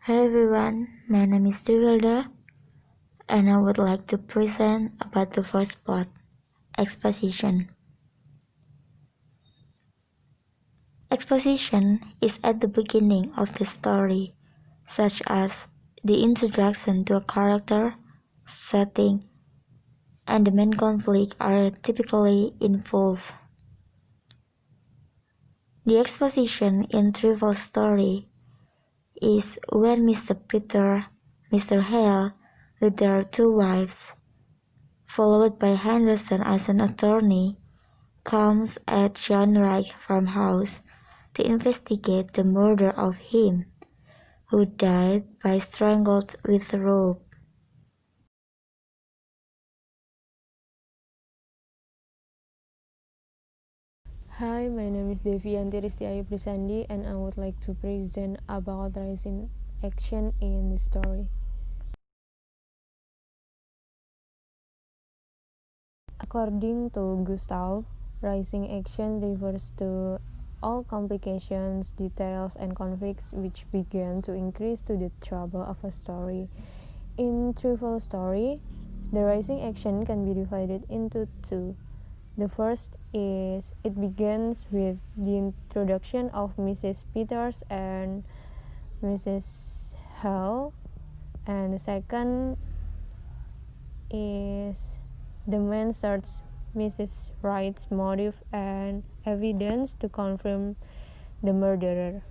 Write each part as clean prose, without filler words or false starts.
Hi everyone, my name is Trifles, and I would like to present about the first plot, exposition. Exposition is at the beginning of the story, such as the introduction to a character, setting, and the main conflict are typically involved. The exposition in Trifles' story is when Mr. Hale, with their two wives, followed by Henderson as an attorney, comes at John Wright's farmhouse to investigate the murder of him, who died by strangled with a rope. Hi, my name is Devianti Ristiayu Prisandi, and I would like to present about rising action in the story. According to Gustav, rising action refers to all complications, details, and conflicts which begin to increase to the trouble of a story. In Trifles' story, the rising action can be divided into two. The first is it begins with the introduction of Mrs. Peters and Mrs. Hale, and the second is the man searches Mrs. Wright's motive and evidence to confirm the murderer.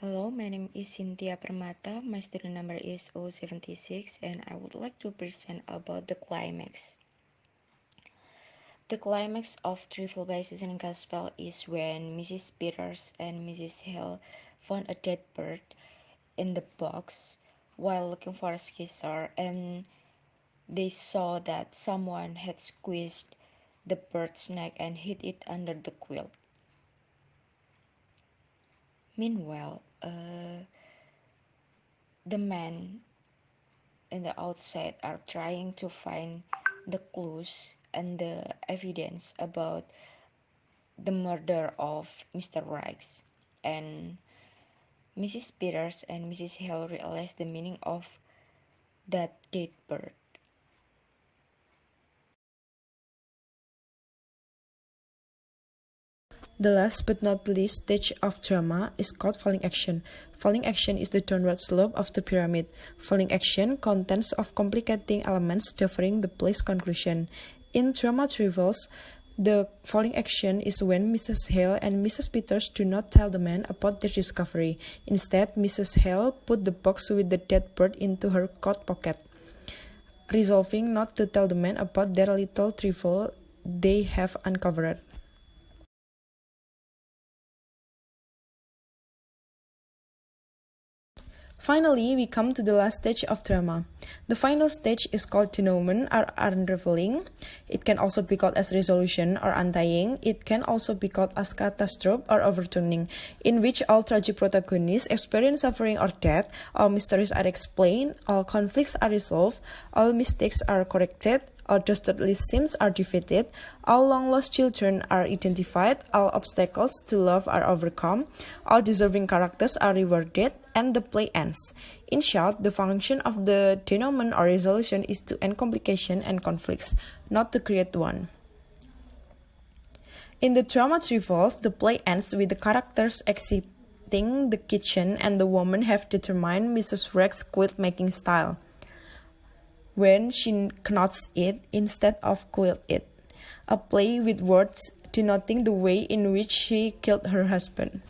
Hello, my name is Cynthia Permata. My student number is 076, and I would like to present about the climax. The climax of Trifles by Susan Gaspell is when Mrs. Peters and Mrs. Hale found a dead bird in the box while looking for a skisser, and they saw that someone had squeezed the bird's neck and hid it under the quilt. Meanwhile, the men in the outside are trying to find the clues and the evidence about the murder of Mr. Wright, and Mrs. Peters and Mrs. Hale realize the meaning of that dead bird. The last but not least stage of drama is called falling action. Falling action is the downward slope of the pyramid. Falling action contains of complicating elements differing the place conclusion. In drama Trifles, the falling action is when Mrs. Hale and Mrs. Peters do not tell the man about their discovery. Instead, Mrs. Hale put the box with the dead bird into her coat pocket, resolving not to tell the man about their little trifle they have uncovered. Finally, we come to the last stage of drama. The final stage is called denouement or unraveling. It can also be called as resolution or untying. It can also be called as catastrophe or overturning, in which all tragic protagonists experience suffering or death, all mysteries are explained, all conflicts are resolved, all mistakes are corrected, all dastardly sins are defeated, all long-lost children are identified, all obstacles to love are overcome, all deserving characters are rewarded, and the play ends. In short, the function of the denouement or resolution is to end complication and conflicts, not to create one. In the drama Trifles, the play ends with the characters exiting the kitchen and the woman have determined Mrs. Wright's quilt-making style, when she knots it instead of quilt it, a play with words denoting the way in which she killed her husband.